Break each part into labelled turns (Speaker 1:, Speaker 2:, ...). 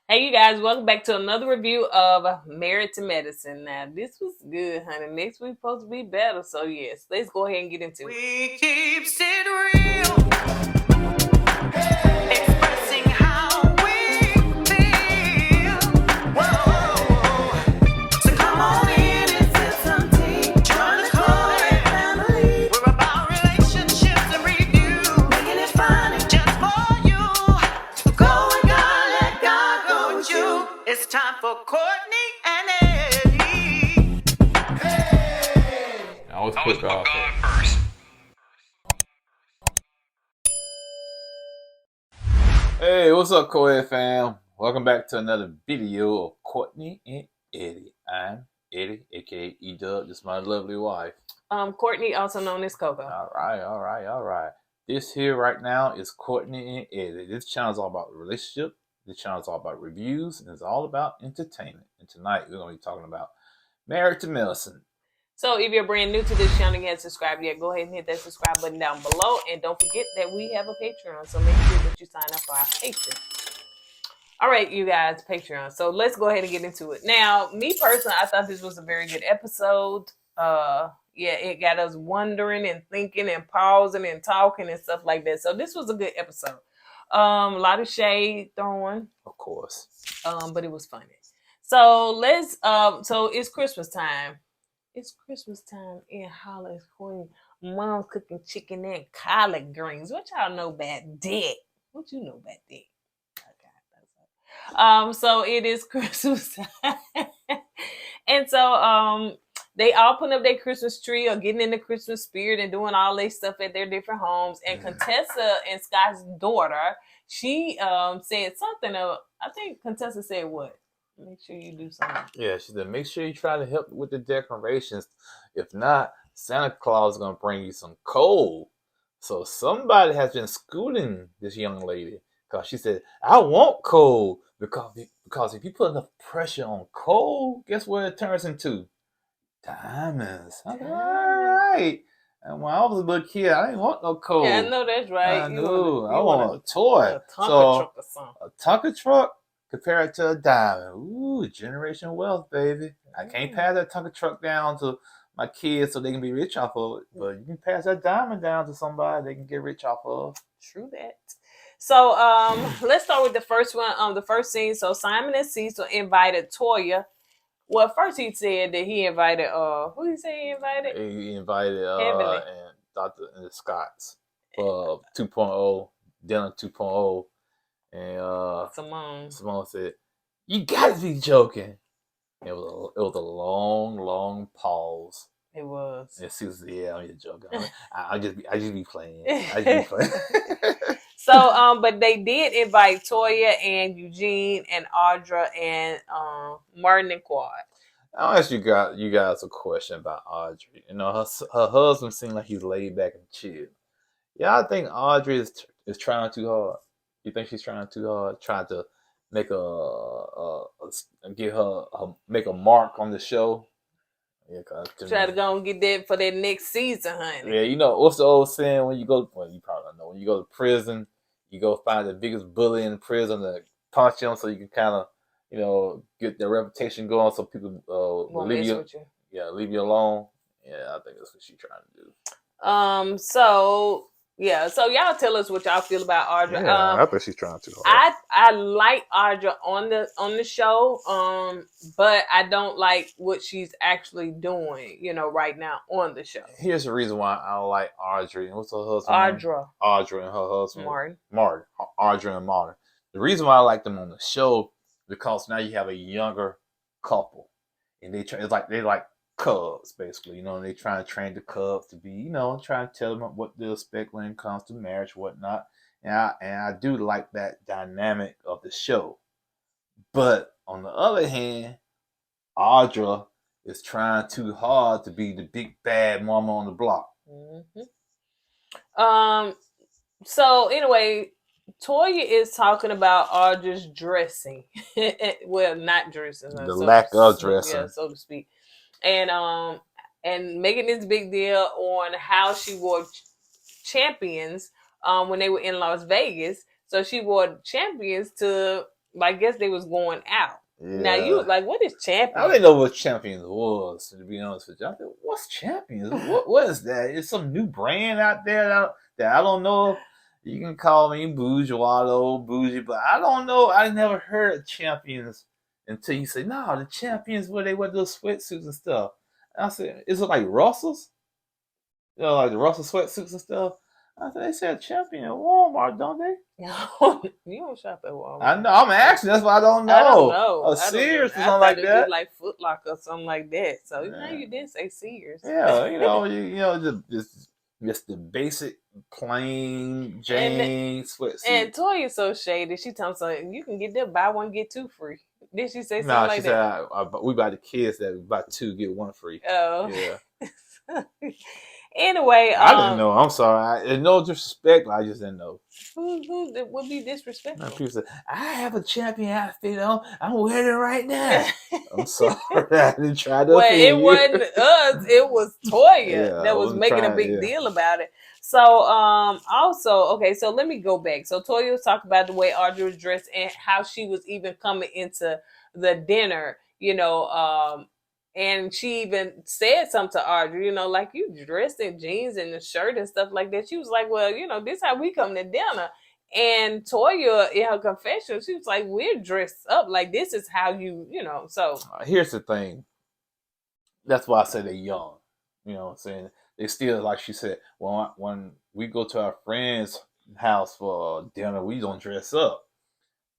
Speaker 1: Hey, you guys, welcome back to another review of Married to Medicine. Now, this was good, honey. Next week's supposed to be better. So, yes, let's go ahead and get into it.
Speaker 2: We keep it real, expressing how we feel. Whoa, so come on in and sip some tea. Join the KOED family. We're about relationships and review, making it fun just for you. So go and God, let God go with you. It's time for Courtney and Eddie.
Speaker 3: I always put God first. Hey, what's up, KOED fam? Welcome back to another video of Courtney and Eddie. I'm Eddie, aka E-Dub, just my lovely wife.
Speaker 1: Courtney, also known as Coco.
Speaker 3: All right. This here right now is Courtney and Eddie. This channel is all about relationship. This channel is all about reviews, and it's all about entertainment. And tonight we're going to be talking about Married to Medicine.
Speaker 1: So, if you're brand new to this channel and you haven't subscribed yet, go ahead and hit that subscribe button down below. And don't forget that we have a Patreon. So, make sure that you sign up for our Patreon. All right, you guys, Patreon. So, let's go ahead and get into it. Now, me personally, I thought this was a very good episode. It got us wondering and thinking and pausing and talking and stuff like that. So, this was a good episode. A lot of shade thrown.
Speaker 3: Of course.
Speaker 1: But it was funny. So, so it's Christmas time. It's Christmas time in Hollis Queen. Mom's cooking chicken and collard greens. What y'all know about that? What you know about that? Okay. So it is Christmas time. And so they all putting up their Christmas tree or getting in the Christmas spirit and doing all their stuff at their different homes. And Contessa and Scott's daughter, she said something of, I think Contessa said what? Make sure you do something.
Speaker 3: Yeah, she said, make sure you try to help with the decorations. If not, Santa Claus is going to bring you some coal. So somebody has been schooling this young lady. Because she said, I want coal. Because if you put enough pressure on coal, guess what it turns into? Diamonds. I'm like, all right. And when I was a little kid, I didn't want no coal.
Speaker 1: Yeah, I know that's right.
Speaker 3: I knew. I want a toy.
Speaker 1: A Tonka truck or something.
Speaker 3: A Tonka truck? Compared to a diamond. Ooh, generational wealth, baby. I can't pass that Tonka truck down to my kids so they can be rich off of it. But you can pass that diamond down to somebody they can get rich off of.
Speaker 1: True that. So let's start with the first one. The first scene. So Simon and Cecil invited Toya. Well, first he said that he invited who did he say he invited?
Speaker 3: He invited and Dr. and the Scotts for 2.0, dinner 2.0. And Simone said, "You gotta be joking." It was a long pause.
Speaker 1: It was.
Speaker 3: And Susan said, "Yeah, I'm just joking. I just be playing. I just be playing."
Speaker 1: So, but they did invite Toya and Eugene and Audra and Martin and Quad.
Speaker 3: I'll ask you guys a question about Audrey. You know, her husband seemed like he's laid back and chill. Yeah, I think Audrey is trying too hard. You think she's trying too hard, trying to make make a mark on the show? Yeah,
Speaker 1: try to go and get that for that next season, honey.
Speaker 3: Yeah, you know what's the old saying when you go? Well, you probably don't know. When you go to prison, you go find the biggest bully in prison to punch him, so you can kind of get their reputation going, so people will leave you. Yeah, leave you alone. Yeah, I think that's what she's trying to do.
Speaker 1: So y'all tell us what y'all feel about Audra.
Speaker 3: Yeah, I think she's trying too hard.
Speaker 1: I like Audra on the show, but I don't like what she's actually doing, right now on the show.
Speaker 3: Here's the reason why I don't like Audrey. What's her husband? Audra and her husband Martin. Audra and Martin. The reason why I like them on the show because now you have a younger couple, and they like cubs, basically, they try to train the cubs to be, trying to tell them what to expect when it comes to marriage, whatnot. And I do like that dynamic of the show. But on the other hand, Audra is trying too hard to be the big bad mama on the block.
Speaker 1: Mm-hmm. So anyway, Toya is talking about Audra's dressing. Well, not dressing.
Speaker 3: The lack of dressing.
Speaker 1: Yeah, so to speak. And making this big deal on how she wore champions when they were in Las Vegas. So she wore champions to I guess they was going out.
Speaker 3: Yeah.
Speaker 1: Now you like, what is champions?
Speaker 3: I didn't know what champions was, to be honest with you. I said, what's champions? What is that? Is some new brand out there that I don't know? You can call me bourgeois, bougie, but I don't know. I never heard of champions until you say, no, the champions where they wear those sweatsuits and stuff. And I said, is it like Russell's? You know, like the Russell sweatsuits and stuff. I said, they said champion at Walmart, don't they?
Speaker 1: You don't shop at Walmart.
Speaker 3: I know. I'm asking. That's why I don't know.
Speaker 1: I don't know.
Speaker 3: Or Sears or something
Speaker 1: I
Speaker 3: like
Speaker 1: it
Speaker 3: that.
Speaker 1: Was like Foot Locker or something like that. So now you didn't say Sears.
Speaker 3: Yeah, you know, just the basic plain Jane sweatsuit.
Speaker 1: And Toya's so shady. She tells me you can get them, buy one get two free. Did she say something like that?
Speaker 3: No, she said we buy the kids that we buy two get one free.
Speaker 1: Oh,
Speaker 3: yeah.
Speaker 1: Anyway,
Speaker 3: I didn't know. I'm sorry. No disrespect, I just didn't know.
Speaker 1: Who would be disrespectful?
Speaker 3: People say, I have a champion outfit on. I'm wearing it right now. I'm sorry. I didn't try to offend
Speaker 1: it
Speaker 3: you.
Speaker 1: wasn't us. It was Toya that was making a big deal about it. So, also, okay, so let me go back. So Toya was talking about the way Audrey was dressed and how she was even coming into the dinner, and she even said something to Audrey, like you dressed in jeans and a shirt and stuff like that. She was like, well, this is how we come to dinner. And Toya, in her confession, she was like, we're dressed up. Like, this is how so.
Speaker 3: Here's the thing. That's why I say they're young. You know what I'm saying? They still, like she said, when we go to our friend's house for dinner, we don't dress up.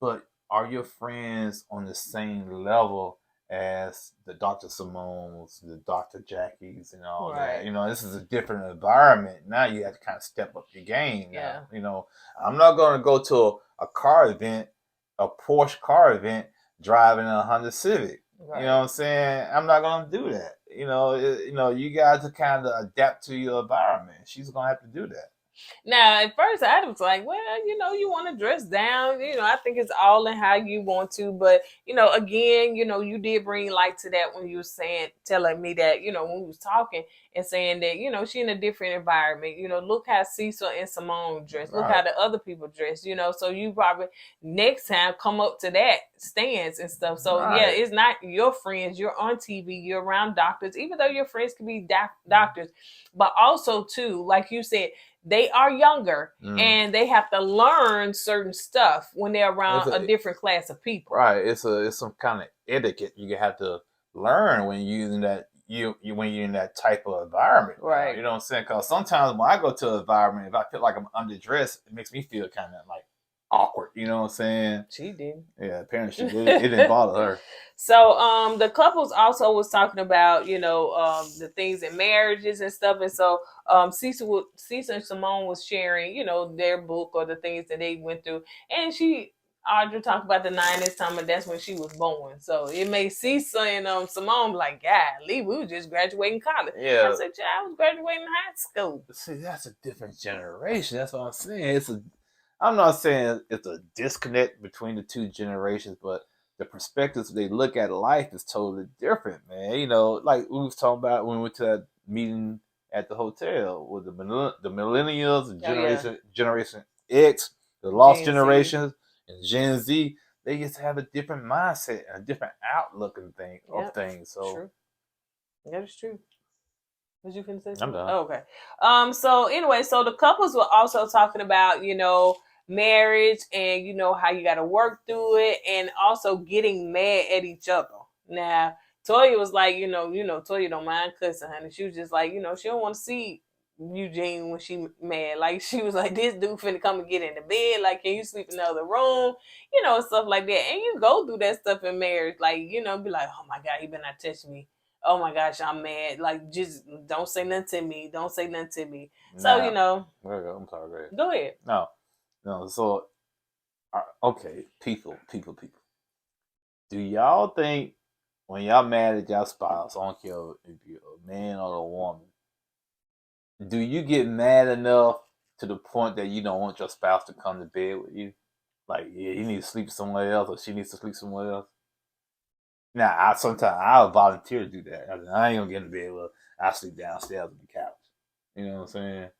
Speaker 3: But are your friends on the same level as the Dr. Simone's, the Dr. Jackie's, and all that? This is a different environment. Now you have to kind of step up your game. Now.
Speaker 1: Yeah.
Speaker 3: I'm not going to go to a car event, a Porsche car event, driving a Honda Civic. Right. You know what I'm saying? I'm not going to do that. You got to kind of adapt to your environment. She's going to have to do that.
Speaker 1: Now, at first, I was like, well, you want to dress down. I think it's all in how you want to. But, again, you did bring light to that when you were telling me that, when we was talking and saying that, she in a different environment. Look how Cecil and Simone dress. Look how the other people dress, So you probably next time come up to that stance and stuff. So, yeah, it's not your friends. You're on TV. You're around doctors, even though your friends can be doctors. But also, too, like you said, they are younger and they have to learn certain stuff when they're around a different class of people.
Speaker 3: Right. It's some kind of etiquette you have to learn when you're in that when you're in that type of environment.
Speaker 1: Right.
Speaker 3: You know what I'm saying? Because sometimes when I go to an environment, if I feel like I'm underdressed, it makes me feel kind of like awkward. You know what I'm saying?
Speaker 1: She did.
Speaker 3: Yeah, apparently she did. It didn't bother her.
Speaker 1: So the couples also was talking about, the things in marriages and stuff. And so Cecil and Simone was sharing, their book or the things that they went through. And Audrey talked about the 90s time, and that's when she was born. So it made Cecil and Simone like, golly, we were just graduating college.
Speaker 3: Yeah.
Speaker 1: I said, I was graduating high school.
Speaker 3: See, that's a different generation. That's what I'm saying. I'm not saying it's a disconnect between the two generations, but the perspectives they look at life is totally different, man. Like we was talking about when we went to that meeting at the hotel with the millennials and Generation X, the lost generations, and Gen Z. They just have a different mindset and a different outlook of things. So
Speaker 1: true. That is true. Was you finna say something?
Speaker 3: I'm done.
Speaker 1: Oh, okay. So anyway, so the couples were also talking about, marriage and how you got to work through it, and also getting mad at each other. Now, Toya was like, Toya don't mind cussing, honey. She was just like, she don't want to see Eugene when she mad. Like, she was like, this dude finna come and get in the bed. Like, can you sleep in the other room? Stuff like that. And you go through that stuff in marriage. Like, be like, oh my God, he better not touch me. Oh my gosh, I'm mad. Like, just don't say nothing to me. Don't say nothing to me. So,
Speaker 3: I'm sorry.
Speaker 1: Go ahead.
Speaker 3: No, so, okay, people. Do y'all think when y'all mad at y'all spouse, I don't care if you're a man or a woman, do you get mad enough to the point that you don't want your spouse to come to bed with you? Like, yeah, you need to sleep somewhere else, or she needs to sleep somewhere else? Now, sometimes I'll volunteer to do that. I ain't gonna get in the bed with her. I'll sleep downstairs on the couch. You know what I'm saying?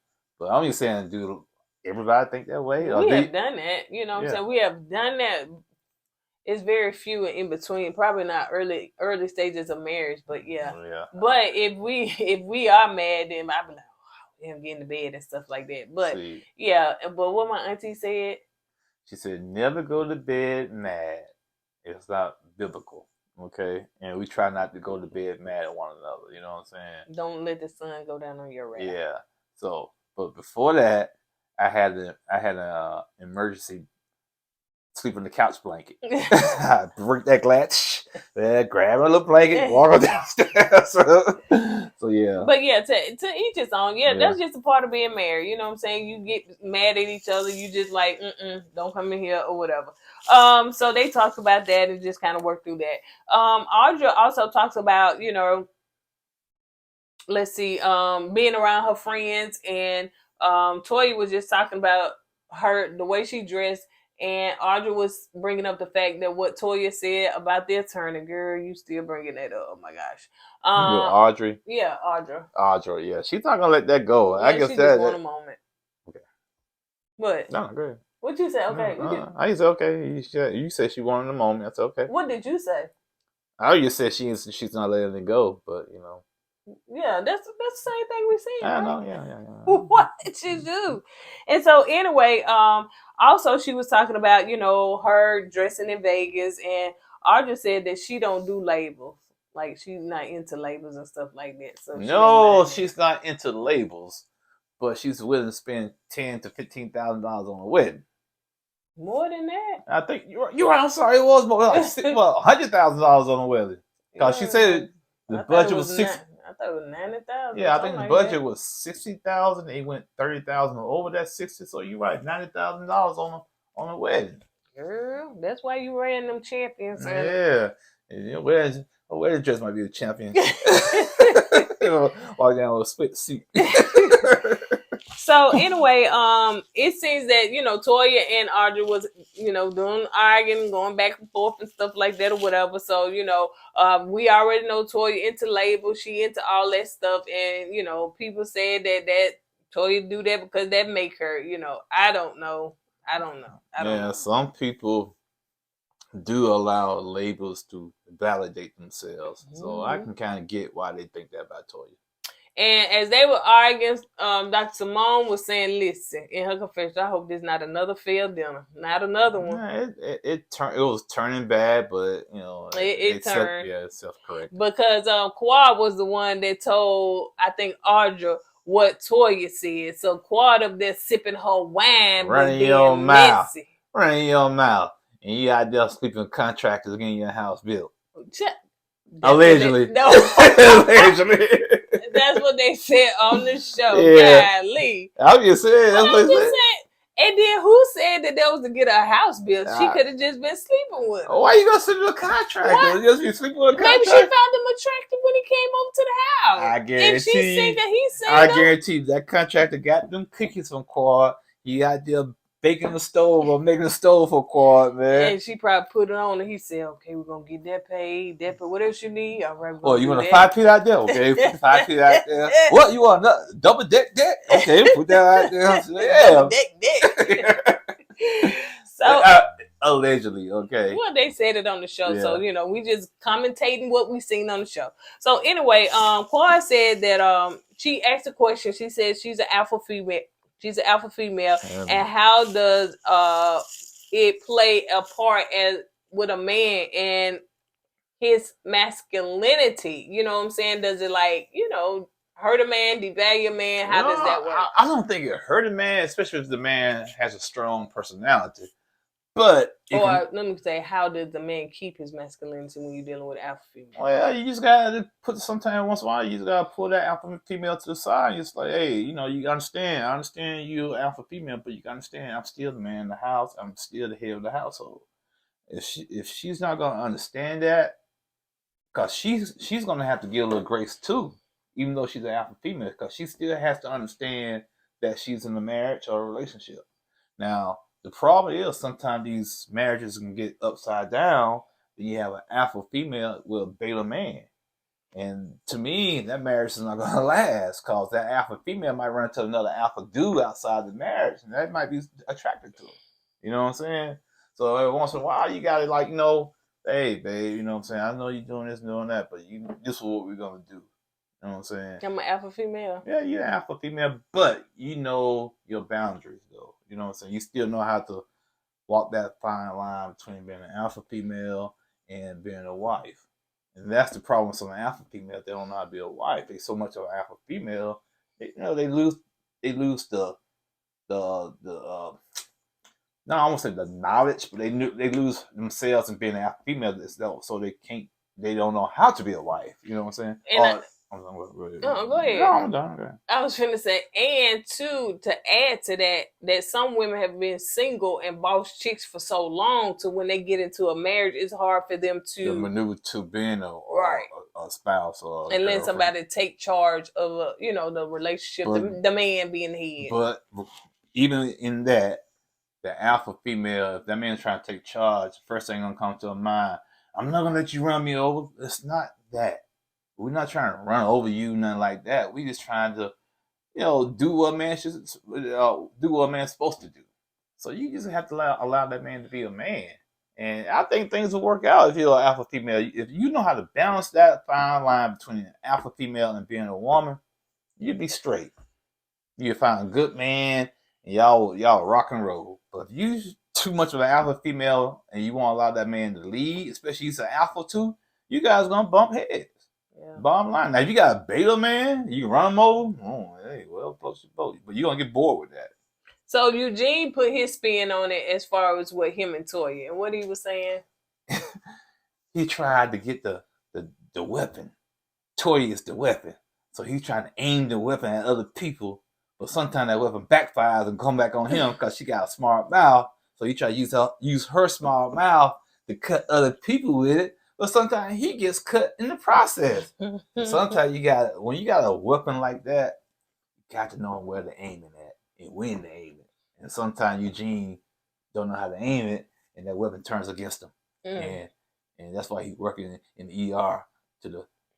Speaker 3: But I'm just saying, do everybody think that way?
Speaker 1: We have done that. You know what I'm saying? We have done that. it's very few in between. Probably not early stages of marriage, but yeah.
Speaker 3: Yeah.
Speaker 1: But if we are mad, then I'd be like, oh, him getting to bed and stuff like that. But yeah, but what my auntie said,
Speaker 3: she said, never go to bed mad. It's not biblical. Okay, and we try not to go to bed mad at one another. You know what I'm saying?
Speaker 1: Don't let the sun go down on your wrath.
Speaker 3: Yeah. So, but before that, I had an emergency sleep on the couch blanket. I break that glass, grab a little blanket, walk downstairs. So yeah.
Speaker 1: But yeah, to each his own. Yeah, that's just a part of being married. You know what I'm saying? You get mad at each other. You just like, don't come in here or whatever. So they talked about that and just kind of worked through that. Audra also talks about, let's see, being around her friends, and Toya was just talking about the way she dressed, and Audra was bringing up the fact that what Toya said about the attorney. Girl, you still bringing that up? Oh my gosh.
Speaker 3: Audrey.
Speaker 1: Yeah, Audra.
Speaker 3: Audra, yeah, she's not gonna let that go.
Speaker 1: Yeah,
Speaker 3: I guess
Speaker 1: she
Speaker 3: that.
Speaker 1: Just want a moment.
Speaker 3: Okay.
Speaker 1: What?
Speaker 3: No, good.
Speaker 1: What you say? Okay.
Speaker 3: I said okay. You said she wanted a moment. That's okay.
Speaker 1: What did you say?
Speaker 3: I just said she's not letting it go, but
Speaker 1: Yeah, that's the same thing we said.
Speaker 3: I
Speaker 1: right?
Speaker 3: know, yeah.
Speaker 1: What did you do? And so anyway, also she was talking about, her dressing in Vegas, and Audra said that she don't do labels. Like she's not into labels and stuff like that. So
Speaker 3: she's not into labels, but she's willing to spend $10,000 to $15,000 on a wedding.
Speaker 1: More than that?
Speaker 3: I think you're right. I'm sorry, it was more like $100,000 on a wedding. Because she said the budget was $60,000.
Speaker 1: I thought it was $90,000.
Speaker 3: Yeah, I think the budget was $60,000. They went $30,000 over that $60,000. So you're right, $90,000 on a wedding.
Speaker 1: Girl, that's why you ran them champions.
Speaker 3: Yeah, wedding dress might be the champion. Walk down with a split seat.
Speaker 1: So anyway, it seems that Toya and Audra was doing arguing, going back and forth and stuff like that or whatever. So we already know Toya into labels, she into all that stuff, and people said that Toya do that because that make her. I don't know.
Speaker 3: Some people do allow labels to validate themselves, so I can kind of get why they think that about Toya.
Speaker 1: And as they were arguing, Dr. Simone was saying, listen, in her confession, I hope there's not another failed dinner. Not another one.
Speaker 3: Yeah, it was turning bad, but,
Speaker 1: it turned.
Speaker 3: It's self-correct.
Speaker 1: Because Quad was the one that told, I think, Audra what Toya said. So Quad up there sipping her wine,
Speaker 3: running your mouth. Running your mouth. And you out there sleeping contractors getting your house built. Allegedly.
Speaker 1: Allegedly. That's what they said on the show.
Speaker 3: Yeah.
Speaker 1: Golly.
Speaker 3: I'm just saying. That's what they said.
Speaker 1: And then who said that was to get a house built? She could have just been sleeping with him.
Speaker 3: Why you gonna sleep with a contractor? You just be sleeping with a contractor.
Speaker 1: Maybe she found him attractive when he came over to the house.
Speaker 3: I guarantee.
Speaker 1: If she said that he said
Speaker 3: I guarantee you that contractor got them cookies from Quad. He out there baking the stove or making the stove for Quad, man.
Speaker 1: And she probably put it on and he said, okay, we're going to get that paid. What else you need? All right.
Speaker 3: Oh, you want a 5 feet out there? Okay, 5 feet out there. What, you want a double deck? Okay, put that out there. Yeah.
Speaker 1: Deck. So,
Speaker 3: allegedly, okay.
Speaker 1: Well, they said it on the show. Yeah. So, we just commentating what we seen on the show. So anyway, Quad said that she asked a question. She said she's an alpha female. She's an alpha female, and how does it play a part with a man and his masculinity? You know what I'm saying? Does it hurt a man, devalue a man? How does that work?
Speaker 3: I don't think it hurt a man, especially if the man has a strong personality. But
Speaker 1: let me say, how does the man keep his masculinity when you're dealing with alpha female?
Speaker 3: Well, you just gotta sometimes once in a while, you just gotta pull that alpha female to the side. It's like, hey, you understand. I understand you're alpha female, but you gotta understand, I'm still the man in the house. I'm still the head of the household. If she's not gonna understand that, because she's gonna have to give a little grace too, even though she's an alpha female, because she still has to understand that she's in a marriage or a relationship. Now, the problem is sometimes these marriages can get upside down. You have an alpha female with a beta man. And to me, that marriage is not going to last because that alpha female might run into another alpha dude outside the marriage. And that might be attracted to him. You know what I'm saying? So every once in a while, you gotta like, hey, babe, you know what I'm saying? I know you're doing this and doing that, but this is what we're gonna do. You know what I'm saying?
Speaker 1: I'm an alpha female.
Speaker 3: Yeah, you're an alpha female, but you know your boundaries, though. You know what I'm saying? You still know how to walk that fine line between being an alpha female and being a wife. And that's the problem with some alpha females. They don't know how to be a wife. They so much of an alpha female, they lose the no, I won't say the knowledge, but they lose themselves in being an alpha female, so they don't know how to be a wife. You know what I'm saying?
Speaker 1: And go ahead.
Speaker 3: No, I'm done. Okay.
Speaker 1: I was trying to say, and too, to add to that some women have been single and boss chicks for so long, to when they get into a marriage, it's hard for them to
Speaker 3: maneuver to being a spouse or
Speaker 1: and let somebody take charge of the relationship, the man being the head.
Speaker 3: But even in that, the alpha female, if that man's trying to take charge, first thing gonna come to her mind, I'm not gonna let you run me over. It's not that. We're not trying to run over you, nothing like that. We just trying to, do what a man should do what a man's supposed to do. So you just have to allow that man to be a man. And I think things will work out if you're an alpha female. If you know how to balance that fine line between an alpha female and being a woman, you'd be straight. You'd find a good man, and y'all rock and roll. But if you too much of an alpha female and you won't allow that man to lead, especially he's an alpha too, you guys gonna bump heads. Yeah. Bottom line. Now, if you got a beta man, you can run him over. Oh, hey, well, post your boat. But you're going to get bored with that.
Speaker 1: So, Eugene put his spin on it as far as what him and Toya. And what he was saying?
Speaker 3: He tried to get the weapon. Toya is the weapon. So, he's trying to aim the weapon at other people. But sometimes that weapon backfires and come back on him because she got a smart mouth. So, he try to use her smart mouth to cut other people with it. But sometimes he gets cut in the process. Sometimes when you got a weapon like that, you got to know where to aim it at and when to aim it. And sometimes Eugene don't know how to aim it, and that weapon turns against him. And that's why he's working in the ER to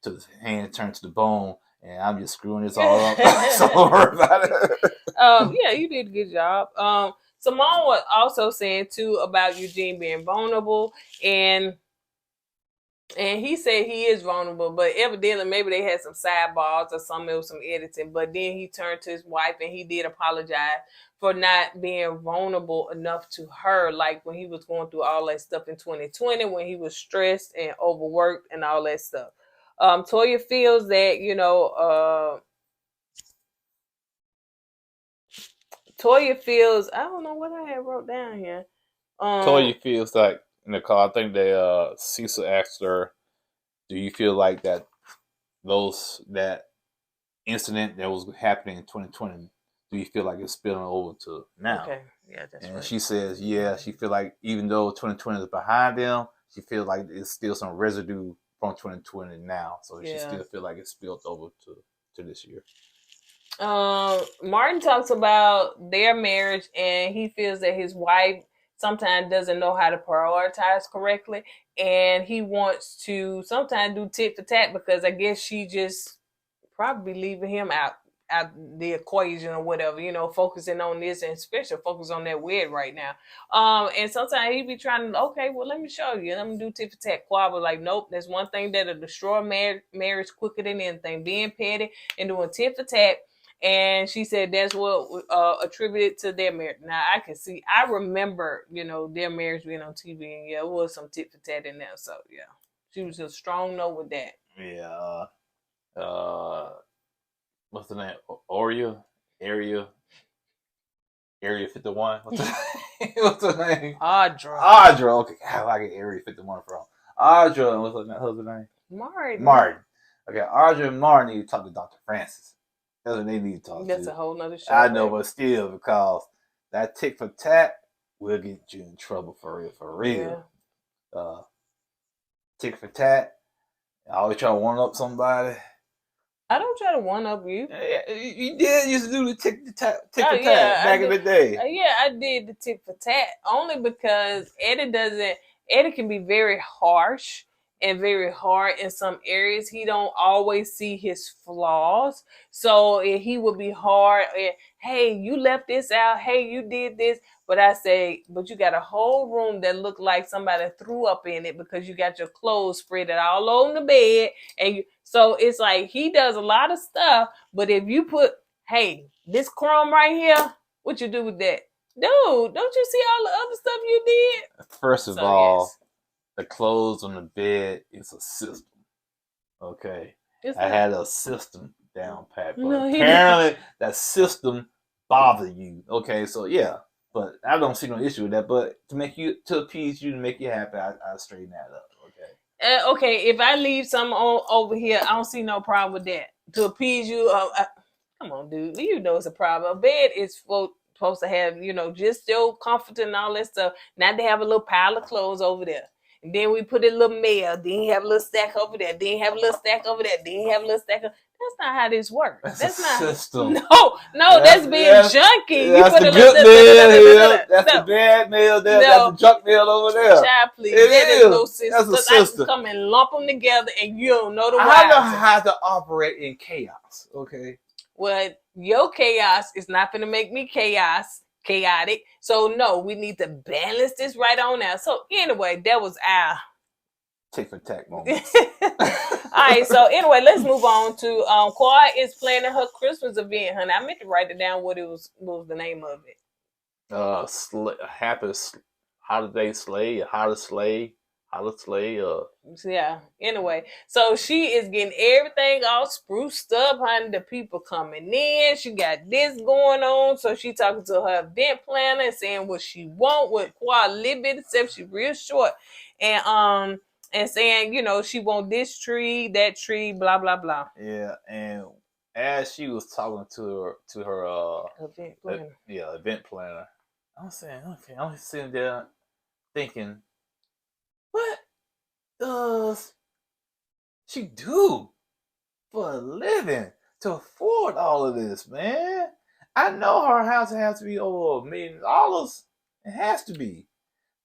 Speaker 3: the hand turn to the bone. And I'm just screwing this all up. So don't worry about it.
Speaker 1: Yeah, you did a good job. Simone was also saying too about Eugene being vulnerable, and he said he is vulnerable, but evidently maybe they had some sidebars or something, it was some editing. But then he turned to his wife and he did apologize for not being vulnerable enough to her, like when he was going through all that stuff in 2020, when he was stressed and overworked and all that stuff. Toya feels that, Toya feels, I don't know what I had wrote down here.
Speaker 3: Toya feels like, Nicole, I think Cecil asked her, do you feel like that incident that was happening in 2020, do you feel like it's spilling over to now?
Speaker 1: Okay, yeah, that's right.
Speaker 3: And she says, yeah, she feel like even though 2020 is behind them, she feels like there's still some residue from 2020 now. So she still feel like it's spilled over to this year.
Speaker 1: Martin talks about their marriage, and he feels that his wife sometimes doesn't know how to prioritize correctly, and he wants to sometimes do tit for tat because I guess she just probably leaving him out the equation or whatever, focusing on this and especially focus on that weird right now. And sometimes he be trying to, okay, well, let me show you. Let me do tit for tat. Quab was like, nope, there's one thing that'll destroy marriage quicker than anything, being petty and doing tit for tat. And she said that's what attributed to their marriage. Now I remember, their marriage being on TV, and it was some tit for tat in there. So yeah, she was a strong no with that.
Speaker 3: Yeah. What's the name? Area 51. What's the name? Audra. Okay, I get Area 51 from Audra. What's her name? Martin. Okay, Audra and Martin need to talk to Dr. Francis. That's what they need to talk to.
Speaker 1: That's a whole nother show.
Speaker 3: I know, but still, because that tick for tat will get you in trouble for real. Yeah. Tick for tat. I always try to one up somebody.
Speaker 1: I don't try to one up you.
Speaker 3: Yeah, you did used to do the tick for tat back in the day.
Speaker 1: Yeah, I did the tick for tat only because Eddie can be very harsh and very hard in some areas. He don't always see his flaws, so he would be hard. hey, you left this out. Hey, you did this. But I say, but you got a whole room that looked like somebody threw up in it because you got your clothes spread all over the bed. And so it's like he does a lot of stuff. But if you put, hey, this crumb right here, what you do with that? Dude, don't you see all the other stuff you did?
Speaker 3: First of all, the clothes on the bed is a system. Okay. I had a system down pat, but apparently that system bothered you. Okay, so yeah. But I don't see no issue with that. But to appease you, to make you happy, I straighten that up. Okay.
Speaker 1: Okay, if I leave something over here, I don't see no problem with that. To appease you, come on, dude. You know it's a problem. A bed is supposed to have, just your comfort and all that stuff. Not to have a little pile of clothes over there. And then we put a little mail. Then you have a little stack over there. Then you have a little stack over there. Then you have a little stack. That's not how this works. That's not
Speaker 3: system.
Speaker 1: No, that's being junky.
Speaker 3: That's the good mail. That's the bad mail there. That's the junk mail over there.
Speaker 1: Child, please. That is no system.
Speaker 3: That's a system.
Speaker 1: I can come and lump them together and you don't know the why.
Speaker 3: I know how to operate in chaos. Okay.
Speaker 1: Well, your chaos is not going to make me chaotic. So no, we need to balance this right on now. So anyway, that was our
Speaker 3: tick for tack moment.
Speaker 1: All right, so anyway, let's move on to KOED is planning her Christmas event, honey. I meant to write it down. What was the name of it?
Speaker 3: Happy holiday slay, Holi-slay.
Speaker 1: Yeah. Anyway, so she is getting everything all spruced up, honey. The people coming in. She got this going on. So she talking to her event planner and saying what she want with KOED a little bit, except she real short. And saying, she want this tree, that tree, blah, blah, blah.
Speaker 3: Yeah, and as she was talking to her event planner, I'm saying, okay, I'm sitting there thinking, what does she do for a living to afford all of this, man? I know her house has to be over $1 million. It has to be.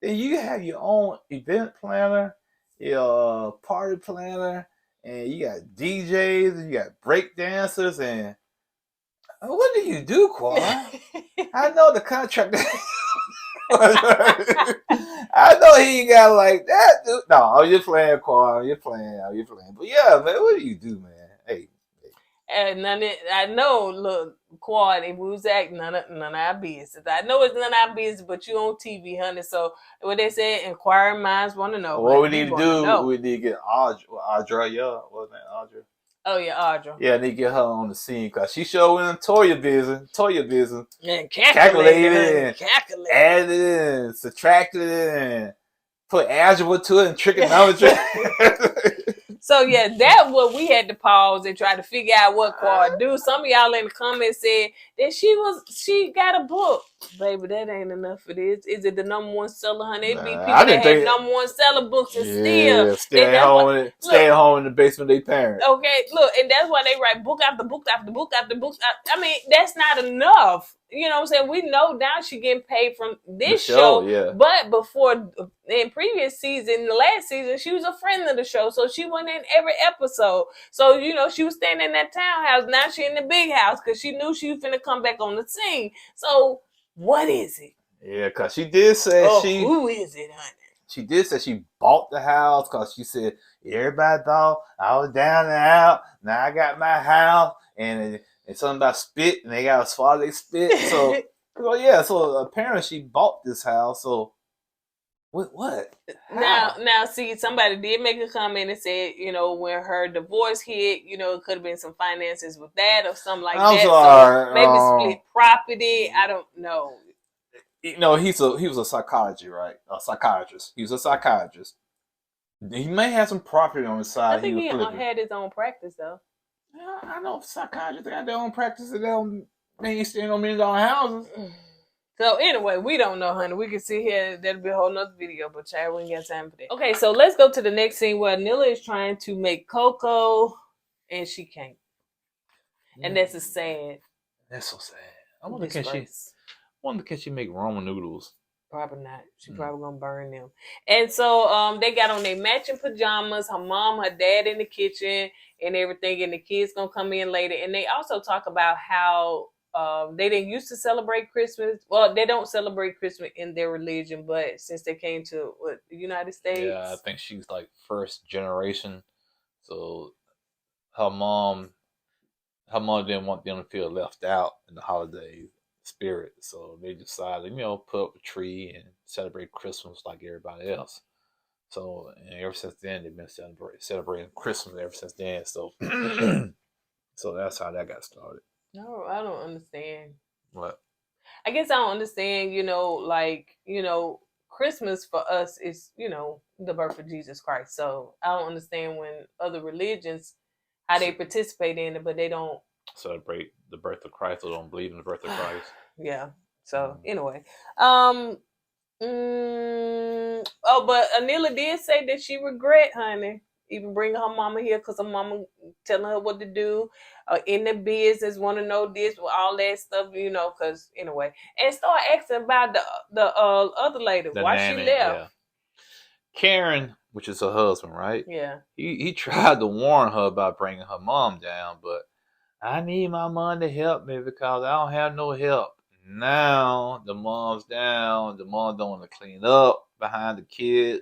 Speaker 3: Then you have your own event planner, your party planner, and you got DJs, and you got break dancers, and what do you do, KOED? I know the contract. I know he ain't got like that, dude. No, you're playing, KOED. You're playing. But yeah, man, what do you do, man? Hey.
Speaker 1: And I know, look, KOED, if we was acting, none of our business. I know it's none of our business, but you on TV, honey. So what they say, inquiring minds want to know.
Speaker 3: What we need to do, we need to get Audra, yeah, what's her name, Audra?
Speaker 1: Oh yeah, Audra.
Speaker 3: Yeah, they get her on the scene because she sure went in Toya business.
Speaker 1: And calculated,
Speaker 3: added in, subtracted and put algebra to it and trigonometry.
Speaker 1: So yeah, that's what we had to pause and try to figure out what KOED do. Some of y'all in the comments said that she got a book. Baby, that ain't enough for this. Is it the #1 seller, honey? It'd be people that had #1 seller books and
Speaker 3: staying home in the basement of their parents.
Speaker 1: Okay, look, and that's why they write book after book after book after book. I mean, that's not enough. You know what I'm saying? We know now she getting paid from this show.
Speaker 3: Yeah.
Speaker 1: But before, in previous season, the last season, she was a friend of the show. So she went in every episode. So, she was staying in that townhouse. Now she in the big house because she knew she was finna come back on the scene. So what is it?
Speaker 3: Yeah, because she did say
Speaker 1: who is it, honey?
Speaker 3: She did say she bought the house because she said, everybody thought I was down and out. Now I got my house. And something about spit, and they got to swallow their spit. So apparently she bought this house. So what?
Speaker 1: Now, see, somebody did make a comment and said, when her divorce hit, it could have been some finances with that or something like that.
Speaker 3: Sorry.
Speaker 1: So maybe split property. I don't know.
Speaker 3: He was a psychologist, right? A psychiatrist. He was a psychiatrist. He may have some property on his side.
Speaker 1: I think he had his own practice though.
Speaker 3: Yeah, I know psychiatrists got their own practice and they ain't staying on $1 million houses.
Speaker 1: So anyway, we don't know, honey. We can see here. That'll be a whole nother video, but child, we ain't got time for that. Okay, so let's go to the next scene where Anila is trying to make cocoa and she can't. And that's a sad.
Speaker 3: That's so sad. I wonder can she make ramen noodles?
Speaker 1: Probably not. She probably gonna burn them. And so they got on their matching pajamas. Her mom, her dad in the kitchen and everything. And the kids gonna come in later. And they also talk about how they didn't used to celebrate Christmas. Well, they don't celebrate Christmas in their religion, but since they came to the United States,
Speaker 3: I think she's like first generation. So her mom didn't want them to feel left out in the holiday spirit, so they decided, put up a tree and celebrate Christmas like everybody else. So, and ever since then, they've been celebrating Christmas ever since then. So, so that's how that got started.
Speaker 1: No, I don't understand.
Speaker 3: What?
Speaker 1: I guess I don't understand, Christmas for us is, the birth of Jesus Christ. So I don't understand when other religions, how they participate in it, but they don't
Speaker 3: celebrate the birth of Christ or don't believe in the birth of Christ.
Speaker 1: Yeah. So anyway, but Anila did say that she regret, honey, even bringing her mama here because her mama telling her what to do in the business, want to know this, all that stuff, because anyway, and start asking about the other lady, why nanny, she left.
Speaker 3: Yeah. Karen, which is her husband, right?
Speaker 1: Yeah.
Speaker 3: He tried to warn her about bringing her mom down, but I need my mom to help me because I don't have no help. Now the mom's down. The mom don't want to clean up behind the kids.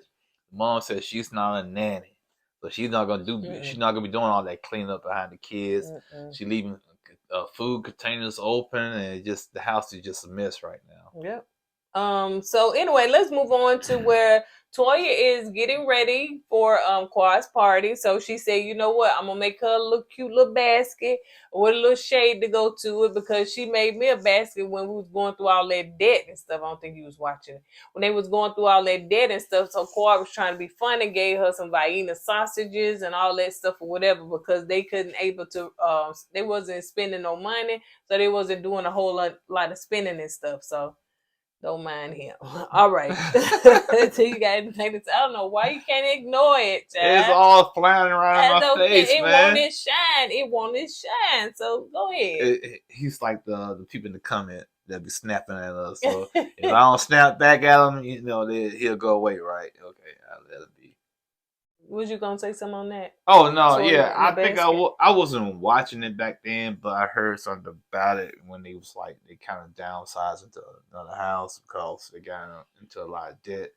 Speaker 3: The mom says she's not a nanny, so she's not gonna do. She's not gonna be doing all that cleaning up behind the kids. She's leaving food containers open, and the house is just a mess right now.
Speaker 1: Yep. So anyway, let's move on to where Toya is getting ready for KOED's party. So she said, you know what, I'm gonna make her a little cute little basket with a little shade to go to it, because she made me a basket when we was going through all that debt and stuff. I don't think he was watching it. When they was going through all that debt and stuff, so KOED was trying to be fun and gave her some Vienna sausages and all that stuff or whatever, because they couldn't able to they wasn't spending no money, so they wasn't doing a whole lot of spending and stuff. So don't mind him. All right. So you got anything to say? I don't know why you can't ignore it, child.
Speaker 3: It's all flying around my face, man.
Speaker 1: It won't shine. So go ahead.
Speaker 3: He's like the people in the comment that be snapping at us. So if I don't snap back at him, he'll go away, right? Okay, I'll let it be.
Speaker 1: Was you gonna say something on that?
Speaker 3: Oh no, yeah. I think I wasn't watching it back then, but I heard something about it when they was like they kind of downsized into another house because they got into a lot of debt.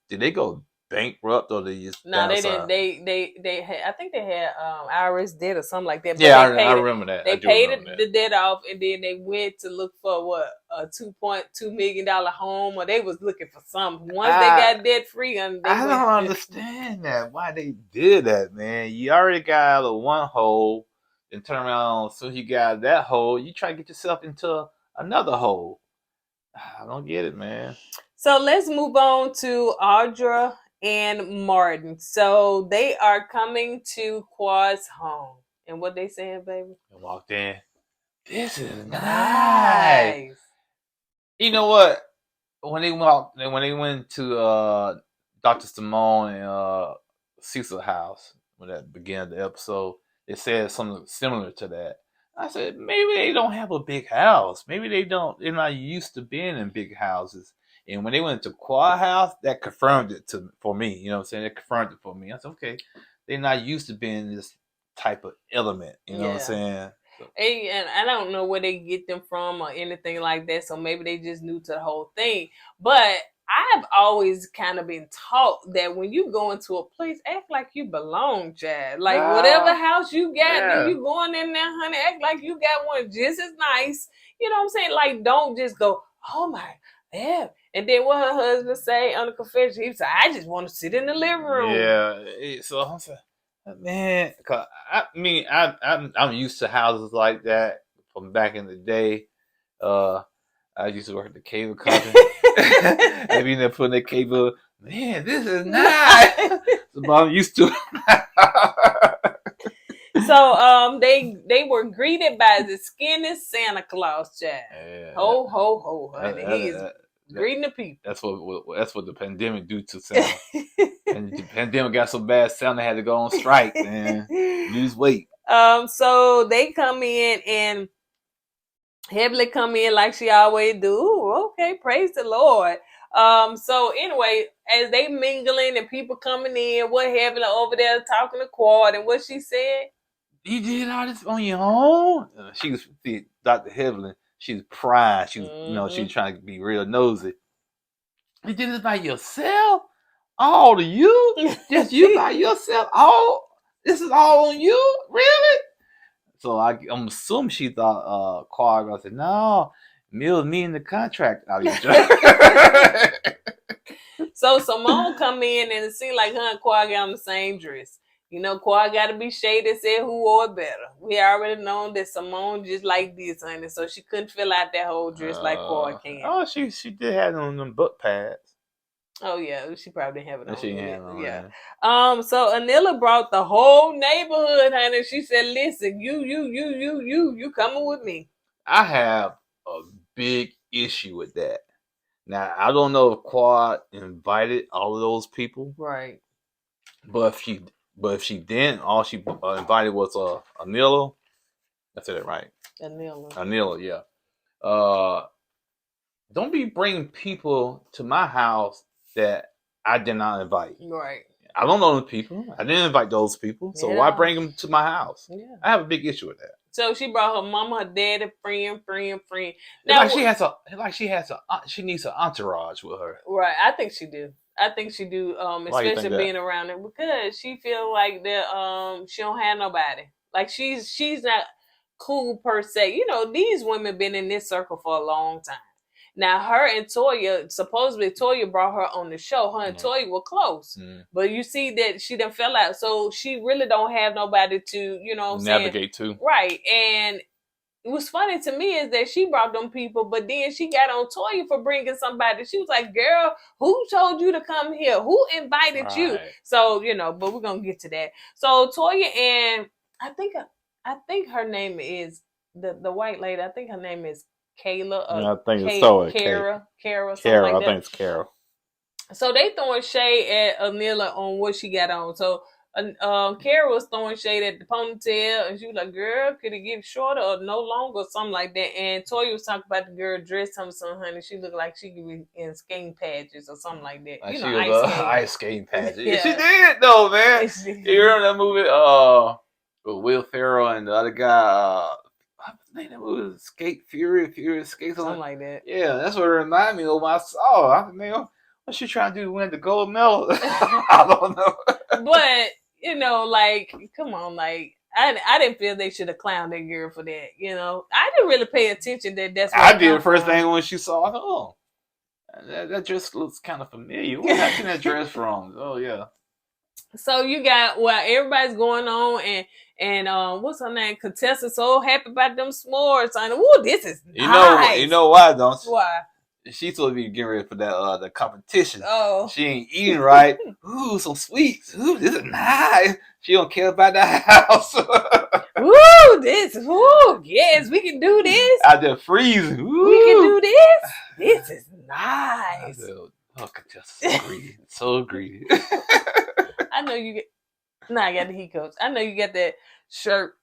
Speaker 3: Did they go bankrupt or they just
Speaker 1: they didn't. They had, I think they had IRS debt or something like that. But
Speaker 3: yeah, I remember that.
Speaker 1: They paid the debt off, and then they went to look for a $2.2 million home, or they was looking for something. Once they got debt free, I don't
Speaker 3: understand that why they did that, man. You already got out of one hole, then turn around, so you got that hole. You try to get yourself into another hole. I don't get it, man.
Speaker 1: So let's move on to Audra and Martin. So they are coming to KOED's home. And what they saying, baby?
Speaker 3: I walked in. This is nice. You know what? When they went to Dr. Simone and Cecil's house, when that began the episode, they said something similar to that. I said, maybe they don't have a big house. Maybe they're not used to being in big houses. And when they went to KOED house, that confirmed it for me. You know what I'm saying? It confirmed it for me. I said, okay, they're not used to being this type of element. You know what I'm saying? So.
Speaker 1: And I don't know where they get them from or anything like that. So maybe they just new to the whole thing. But I've always kind of been taught that when you go into a place, act like you belong, Chad. Like whatever house you got, you going in there, honey, act like you got one just as nice. You know what I'm saying? Like, don't just go, oh my, yeah. And then what her husband say on the confession, he said, I just want to sit in the living room.
Speaker 3: Yeah. So I'm saying, man, cause I'm used to houses like that from back in the day. I used to work at the cable company. I mean, they're putting the cable. Man, this is nice. So I'm used to it.
Speaker 1: So they were greeted by the skinny Santa Claus, child. Yeah. Ho ho ho, honey. He is greeting the people.
Speaker 3: That's what the pandemic do to Santa. And the pandemic got so bad, Santa had to go on strike, man. Lose weight.
Speaker 1: So they come in and Heavenly come in like she always do. Ooh, okay, praise the Lord. So anyway, as they mingling and people coming in, what Heavenly over there talking to KOED, and what she said?
Speaker 3: You did all this on your own? She was Dr. Heavenly. she's prying. She's she's trying to be real nosy. You did this by yourself? All of you? Just you by yourself? All this is all on you? Really? So I'm assuming she thought Quad I said, no, Mill's meeting the contract out of your
Speaker 1: So Simone come in and it seemed like her and Quad got on the same dress. You know, Quad got to be shaded, said who wore it better. We already known that Simone just like this, honey, so she couldn't fill out that whole dress like Quad can.
Speaker 3: Oh, she did have on them butt pads.
Speaker 1: Oh yeah, she probably didn't have it on.
Speaker 3: She had on.
Speaker 1: Yeah. So Anila brought the whole neighborhood, honey. She said, "Listen, you coming with me."
Speaker 3: I have a big issue with that. Now I don't know if Quad invited all of those people,
Speaker 1: right?
Speaker 3: But if she didn't, all she invited was Anila. I said it right. Anila, yeah. Don't be bringing people to my house that I did not invite.
Speaker 1: Right.
Speaker 3: I don't know the people. I didn't invite those people. So why bring them to my house? Yeah. I have a big issue with that. So
Speaker 1: she brought her mama, her daddy, friend.
Speaker 3: Now, she needs an entourage with her.
Speaker 1: Right. I think she do. Especially being around her because she feel like that she don't have nobody. Like she's not cool per se. You know, these women been in this circle for a long time. Now, her and Toya, supposedly Toya brought her on the show. Her and Toya were close. But you see that she done fell out. So she really don't have nobody to,
Speaker 3: navigate to.
Speaker 1: Right. And what's funny to me is that she brought them people, but then she got on Toya for bringing somebody. She was like, girl, who told you to come here? Who invited you? So, but we're going to get to that. So Toya and I think her name is the white lady. I think her name is Kayla.
Speaker 3: I think it's so.
Speaker 1: Kara,
Speaker 3: I think it's Kara.
Speaker 1: So they throwing shade at Anila on what she got on. So Kara was throwing shade at the ponytail, and she was like, "Girl, could it get shorter or no longer, or something like that?" And Toya was talking about the girl dressed something, honey. She looked like she could be in skating patches or something like that.
Speaker 3: Like ice skating patches. Yeah. She did though, man. You remember that movie? With Will Ferrell and the other guy. What's the name of that movie? Skate Fury Skate
Speaker 1: something like that.
Speaker 3: Yeah, that's what it reminded me of when I saw. I mean, what's she trying to do? Win the gold medal? I don't know.
Speaker 1: But like, come on, like I didn't feel they should have clowned that girl for that. I didn't really pay attention that's. What
Speaker 3: I did the first thing when she saw. Oh, that dress looks kind of familiar. Where I seen that dress from? Oh yeah.
Speaker 1: So you got everybody's going on and what's her name? Contessa so happy about them s'mores. Ooh, this is nice.
Speaker 3: You know why, don't you?
Speaker 1: Why?
Speaker 3: She's supposed to be getting ready for that the competition.
Speaker 1: Oh.
Speaker 3: She ain't eating right. Ooh, some sweets. Ooh, this is nice. She don't care about the house.
Speaker 1: Ooh, yes, we can do this.
Speaker 3: Out there freezing. Ooh.
Speaker 1: We can do this. This is nice.
Speaker 3: Oh, Contessa's so greedy. So greedy.
Speaker 1: I know you get. I got the hiccups. I know you got that shirt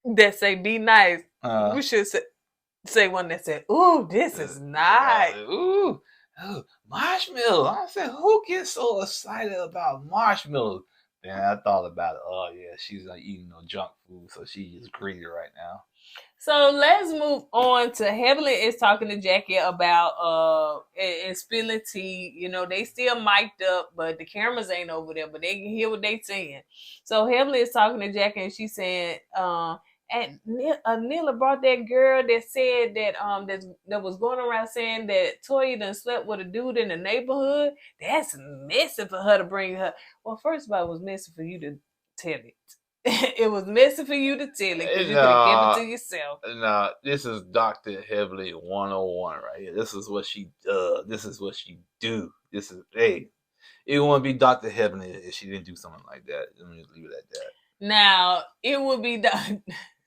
Speaker 1: that say "Be nice." We should say one that said, "Ooh, this is nice."
Speaker 3: Ooh, marshmallow. I said, who gets so excited about marshmallows? Then I thought about it. Oh yeah, she's not eating no junk food, so she is greedy right now.
Speaker 1: So let's move on to Heavenly is talking to Jackie about and spilling tea. They still mic'd up, but the cameras ain't over there, but they can hear what they saying. So Heavenly is talking to Jackie and she's saying, and Anila brought that girl that said that was going around saying that Toya done slept with a dude in the neighborhood. That's messy for her to bring her. Well, first of all, it was messy for you to tell it. It was messy for you to tell it because you could have given it to yourself.
Speaker 3: Nah, this is Dr. Heavenly 101 right here. This is what she does. This is what she do. It wouldn't be Dr. Heavenly if she didn't do something like that. Let me just leave it at that.
Speaker 1: Now, it would be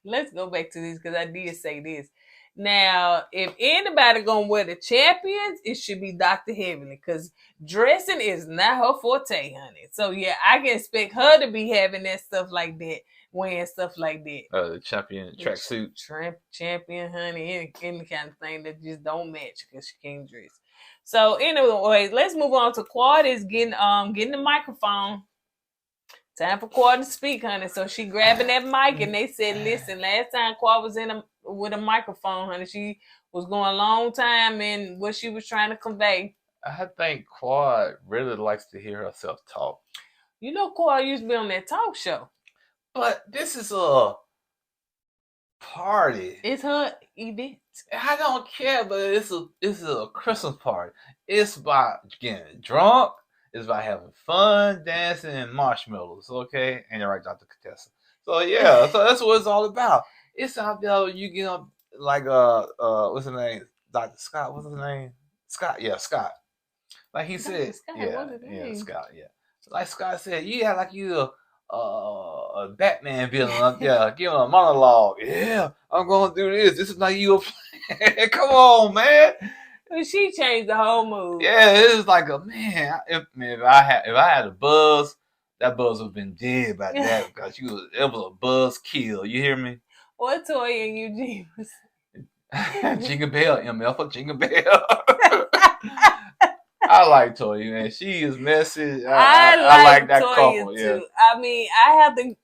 Speaker 1: let's go back to this because I did say this. Now, if anybody gonna wear the champions, it should be Dr. Heavenly because dressing is not her forte, honey. So yeah, I can expect her to be having that stuff like that, wearing stuff like that.
Speaker 3: The champion tracksuit,
Speaker 1: champion, honey, any kind of thing that just don't match because she can't dress. So anyway, let's move on to Quad is getting the microphone. Time for Quad to speak, honey. So she grabbing that mic and they said, listen, last time Quad was with a microphone, honey, she was going a long time in what she was trying to convey.
Speaker 3: I think Quad really likes to hear herself talk.
Speaker 1: You know, Quad used to be on that talk show.
Speaker 3: But this is a party.
Speaker 1: It's her event.
Speaker 3: I don't care, but it's a Christmas party. It's about getting drunk. It's about having fun, dancing, and marshmallows. Okay, and you're right, Dr. Contessa. So yeah, so that's what it's all about. It's out there. You get up like what's his name? Dr. Scott. What's his name? Scott. Yeah, Scott. Like he said.
Speaker 1: Scott,
Speaker 3: yeah, Scott. Yeah. Like Scott said, yeah, like you a Batman villain up there, giving a monologue. Yeah, I'm gonna do this. This is like you a plan. Come on, man.
Speaker 1: She changed the whole mood.
Speaker 3: Yeah, it was like a man. If I had a buzz, that buzz would have been dead by that because it was a buzz kill. You hear me?
Speaker 1: What Toya and Eugene was?
Speaker 3: Jingle Bell, MF for Jingle Bell. I like Toya, man. She is messy. I like that
Speaker 1: Toya
Speaker 3: couple.
Speaker 1: too.
Speaker 3: Yeah.
Speaker 1: I mean, I have to,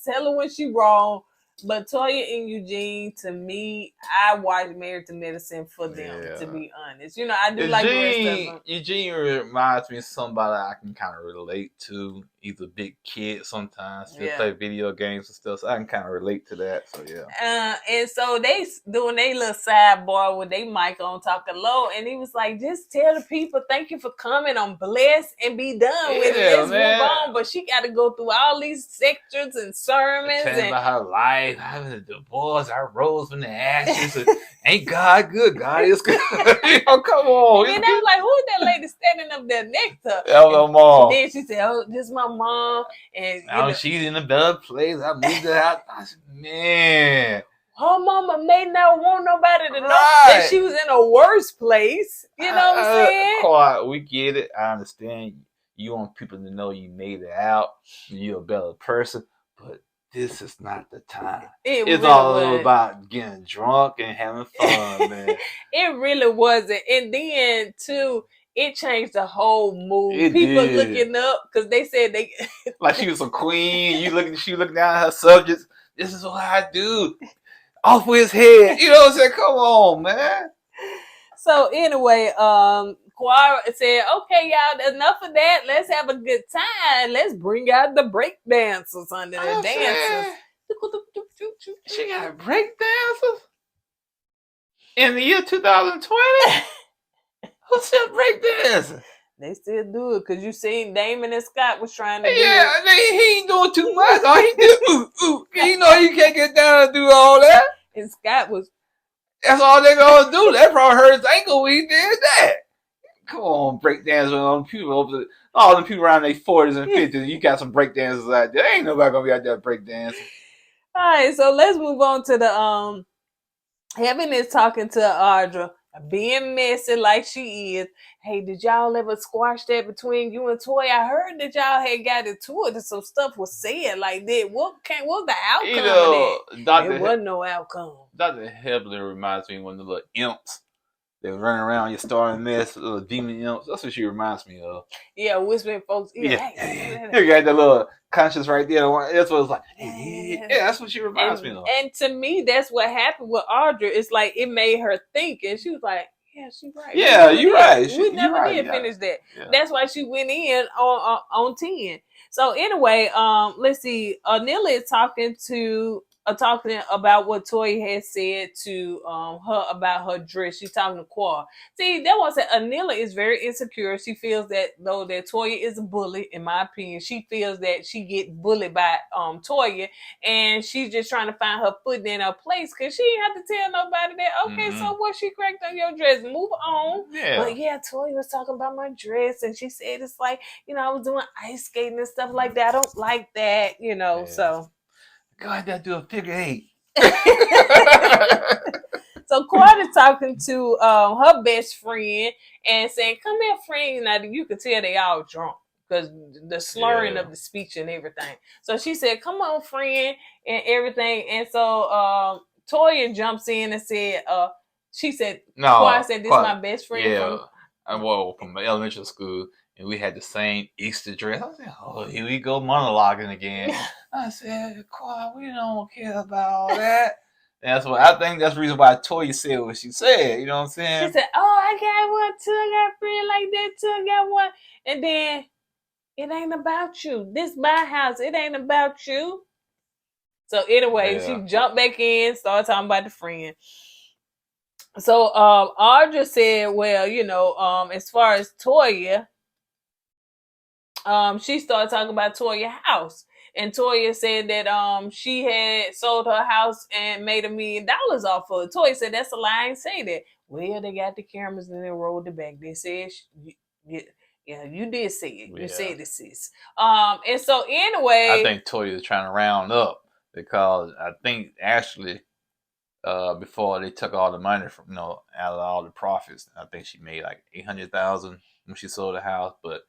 Speaker 1: tell her when she wrong. But Toya and Eugene, to me, I watch Married to Medicine for them, to be honest. I do like the rest of them.
Speaker 3: Eugene reminds me of somebody I can kind of relate to. He's a big kid sometimes. They play video games and stuff, so I can kind of relate to that. So, yeah.
Speaker 1: And so they doing their little sidebar with their mic on talking low, and he was like, just tell the people, thank you for coming. I'm blessed and be done with it. Let's move on. But she got to go through all these sections and sermons.
Speaker 3: Telling about her life, having a divorce, I rose from the ashes. Ain't God good? God is good. Come on.
Speaker 1: And then I was like, who's that lady standing up there next to her?
Speaker 3: That was her mom.
Speaker 1: And then she said, oh, this is my mom. And
Speaker 3: now she's in a better place. I moved her out. I said, man.
Speaker 1: Her mama may not want nobody to know that she was in a worse place. You know what I'm saying?
Speaker 3: Quite, we get it. I understand. You want people to know you made it out. You're a better person. But this is not the time. It's really all about getting drunk and having fun, man.
Speaker 1: It really wasn't. And then, too, it changed the whole mood. People looking up because they said they...
Speaker 3: like she was a queen. She looking down at her subjects. This is what I do. Off with his head. You know what I'm saying? Come on, man.
Speaker 1: So, anyway, Quara said, okay, y'all, enough of that. Let's have a good time. Let's bring out the break dancers under the dancers.
Speaker 3: She got break dancers? In the year 2020? Who said break dancers?
Speaker 1: They still do it because you seen Damon and Scott was trying to do it.
Speaker 3: Yeah, he ain't doing too much. All he do, you know he can't get down and do all that.
Speaker 1: And Scott was...
Speaker 3: That's all they gonna do. That probably hurt his ankle when he did that. Come on, breakdancers on people. All the people around their 40s and 50s. You got some breakdancers out there. Ain't nobody gonna be out there breakdancing.
Speaker 1: All right, so let's move on to the Heaven is talking to Audra, being messy like she is. Hey, did y'all ever squash that between you and Toy? I heard that y'all had got into it and some stuff was said like that. What was the outcome of that? There wasn't no outcome.
Speaker 3: Dr. Hebler reminds me of one of the little imps that run around your starting mess, little demon imps. That's what she reminds me of.
Speaker 1: Yeah, whispering folks.
Speaker 3: Yeah. You got that little conscience right there. That's what it's like. Yeah, that's what she reminds me of.
Speaker 1: And to me, that's what happened with Audra. It's like it made her think, and she was like, yeah, she's right.
Speaker 3: Yeah, you're right.
Speaker 1: We never did finish that. Yeah. That's why she went in on 10. So anyway, let's see. Anila is talking about what Toy had said to her about her dress. She's talking to Quar. See, that was it. Anila is very insecure. She feels that though that Toya is a bully, in my opinion, she feels that she get bullied by Toya, and she's just trying to find her foot in her place because she didn't have to tell nobody that. Okay, so what she cracked on your dress? Move on. Yeah. But yeah, Toya was talking about my dress, and she said it's like I was doing ice skating and stuff like that. I don't like that, so.
Speaker 3: Go ahead and do a figure 8.
Speaker 1: So Quad is talking to her best friend and saying, come here, friend. Now you can tell they all drunk because the slurring of the speech and everything. So she said, come on, friend, and everything. And so Toya jumps in and said, she said, Quad said, this is my best friend.
Speaker 3: Yeah, from elementary school. And we had the same Easter dress. I said, oh, here we go monologuing again. I said, Quad, we don't care about all that. that's what I think. That's the reason why Toya said what she said. You know what I'm saying?
Speaker 1: She said, "Oh, I got one too. I got a friend like that too. I got one." And then it ain't about you. This my house. It ain't about you. So anyway, she jumped back in, started talking about the friend. So Audra said, well, you know, as far as Toya, she started talking about Toya's house. And Toya said that she had sold her house and made $1 million off of it. Toya said, that's a lie, I ain't say that. Well, they got the cameras and they rolled it back. They said, yeah, you did say it. You said it, sis. And so anyway,
Speaker 3: I think Toya is trying to round up because I think actually before they took all the money from out of all the profits, I think she made like $800,000 when she sold the house, but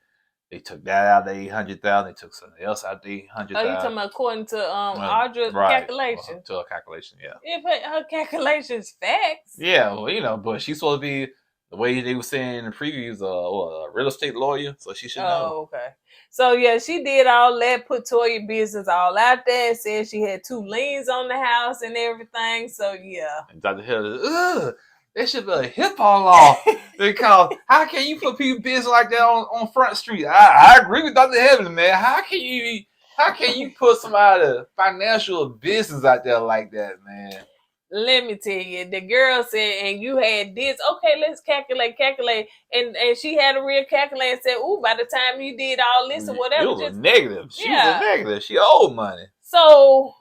Speaker 3: they took that out of the $800,000. They took something else out of the $800,000.
Speaker 1: Oh, you talking about according to Audra's calculation?
Speaker 3: To her calculation, yeah.
Speaker 1: Yeah, but her calculation's facts.
Speaker 3: Yeah, well, but she's supposed to be the way they were saying in the previews, a real estate lawyer, so she should know.
Speaker 1: Oh, okay. So yeah, she did all that, put Toya business all out there, said she had 2 liens on the house and everything. So yeah.
Speaker 3: And Dr. Hill, there should be a HIPAA law because how can you put people's business like that on Front Street? I agree with Dr. Heaven, man. How can you put somebody's financial business out there like that, man?
Speaker 1: Let me tell you, the girl said, and you had this. Okay, let's calculate. And she had a real calculator and said, ooh, by the time you did all this or whatever.
Speaker 3: It was a negative. She was a negative. She owed money.
Speaker 1: So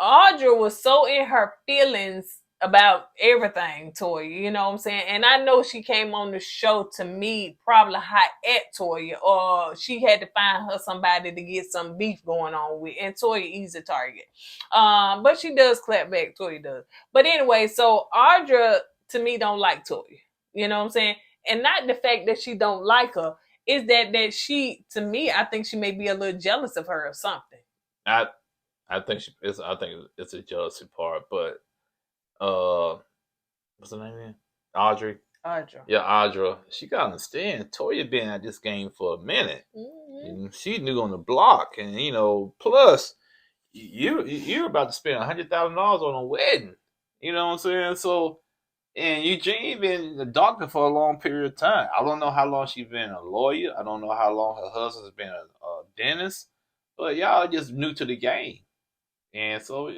Speaker 1: Audra was so in her feelings about everything, Toya, you know what I'm saying? And I know she came on the show to me probably hot at Toya, or she had to find her somebody to get some beef going on with, and Toya easy target. But she does clap back, Toya does. But anyway, so Audra to me don't like Toya, you know what I'm saying? And not the fact that she don't like her, is that she, to me, I think she may be a little jealous of her or something.
Speaker 3: I think it's a jealousy part, but what's her name again? Audra. Yeah, Audra. She gotta understand Toya been at this game for a minute. Mm-hmm. And she new on the block, and plus you're about to spend $100,000 on a wedding. You know what I'm saying? So, and Eugene been a doctor for a long period of time. I don't know how long she's been a lawyer. I don't know how long her husband's been a dentist. But y'all just new to the game. And so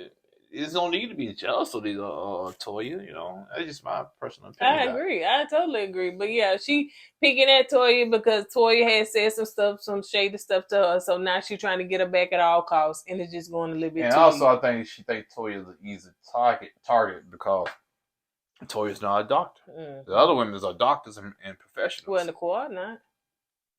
Speaker 3: there's no need to be jealous of these Toya, That's just my personal opinion.
Speaker 1: I agree. I totally agree. But yeah, she picking at Toya because Toya had said some shady stuff to her. So now she's trying to get her back at all costs, and it's just going a little bit.
Speaker 3: And also, I think she thinks Toya is an easy target because Toya's not a doctor. Mm-hmm. The other women are doctors and professionals.
Speaker 1: Well, in the KOED not.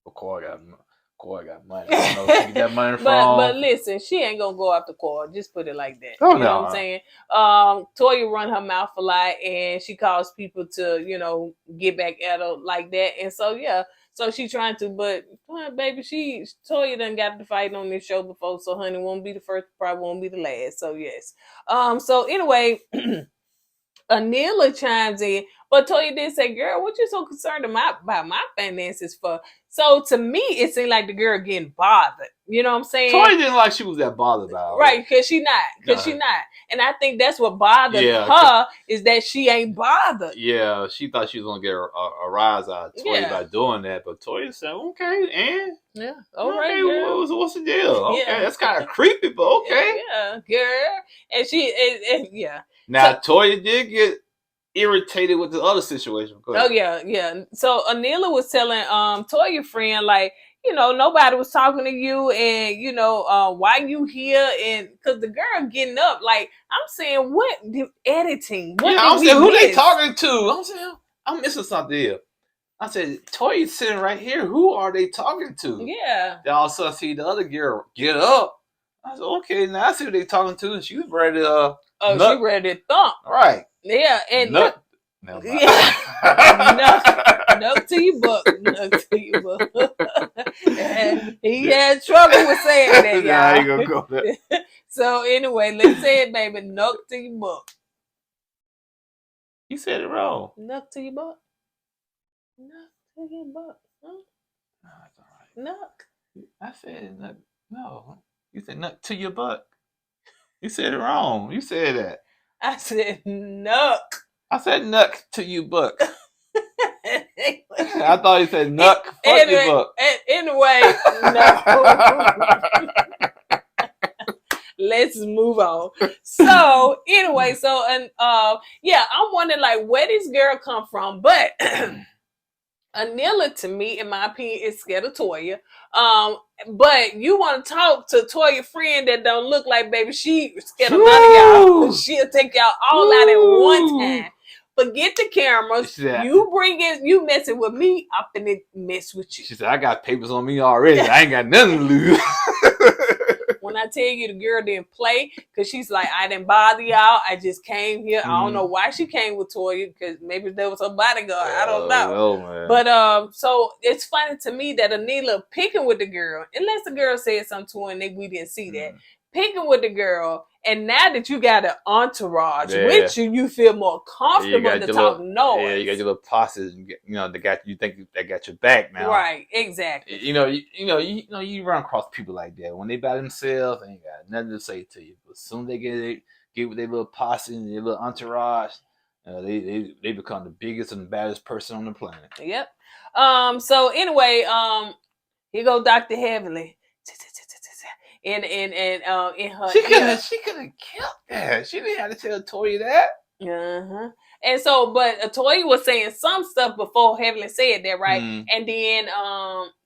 Speaker 3: KOED got money. I don't know where she get that money from.
Speaker 1: But listen, she ain't gonna go after KOED. Just put it like that. You know what I'm saying? Toya run her mouth a lot, and she calls people to get back at her like that. And so yeah, so she trying to, but baby, Toya done got to fight on this show before, so honey won't be the first, probably won't be the last. So yes. So anyway. Anila chimes in, but Toya did say, girl, what you so concerned about my finances for? So to me, it seemed like the girl getting bothered. You know what I'm saying?
Speaker 3: Toya didn't like she was that bothered about it.
Speaker 1: Right, because she not. And I think that's what bothered her, is that she ain't bothered.
Speaker 3: Yeah, she thought she was going to get a rise out of Toya by doing that. But Toya said, okay, and?
Speaker 1: Yeah, all right, girl.
Speaker 3: What's the deal? Okay, that's kind of creepy, but okay.
Speaker 1: Yeah, girl. And yeah.
Speaker 3: Now, Toya did get irritated with the other situation.
Speaker 1: Oh, yeah. So, Anila was telling Toya friend, like, nobody was talking to you, and, why you here? And because the girl getting up, like, I'm saying, what the editing?
Speaker 3: I'm saying, who they talking to? I'm saying, I'm missing something here. I said, Toya's sitting right here. Who are they talking to?
Speaker 1: Yeah.
Speaker 3: Then all of a sudden, see the other girl get up. I said, okay, now I see what they talking to. And she was ready to
Speaker 1: she ready to thump.
Speaker 3: Right.
Speaker 1: Yeah. And
Speaker 3: nut
Speaker 1: to your butt. Nut to your butt. And he had trouble with saying that, y'all.
Speaker 3: Nah, you gonna go there.
Speaker 1: So anyway, let's say it, baby. Nut to your butt.
Speaker 3: You said it wrong.
Speaker 1: Nut to your butt. Nut to your butt. Huh?
Speaker 3: No, that's all right.
Speaker 1: Nut.
Speaker 3: I said nut. No. You said nut to your butt. You said it wrong. You said that.
Speaker 1: I said, "Nuck."
Speaker 3: I said, "Nuck to you, Buck." I thought he said, "Nuck, fuck
Speaker 1: anyway,
Speaker 3: you, Buck."
Speaker 1: Anyway, no. Let's move on. So anyway, yeah, I'm wondering like where this girl come from, but Anila, to me, in my opinion, is scared of Toya. But you want to talk to Toya friend that don't look like baby, she scared of none of y'all. She'll take y'all all out at one time. Forget the cameras. You bring it, you messing with me, I'm finna mess with you.
Speaker 3: She said, "I got papers on me already. I ain't got nothing to lose."
Speaker 1: When I tell you the girl didn't play, because she's like, I didn't bother y'all. I just came here. I don't know why she came with Toya, because maybe there was a bodyguard. I don't know. But so it's funny to me that Anila picking with the girl, unless the girl said something to her and we didn't see that. Picking with the girl, and now that you got an entourage with you, you feel more comfortable to talk noise.
Speaker 3: Yeah, you got your little posse, they got you think they got your back now.
Speaker 1: Right, exactly.
Speaker 3: You run across people like that when they by themselves, they ain't got nothing to say to you. But as soon as they get with their little posse and their little entourage, they become the biggest and baddest person on the planet.
Speaker 1: Yep. So anyway, here go Dr. Heavenly. In her
Speaker 3: she could have killed that. She didn't have to tell Toya that.
Speaker 1: And so, but Toya was saying some stuff before Heavenly said that, right? And then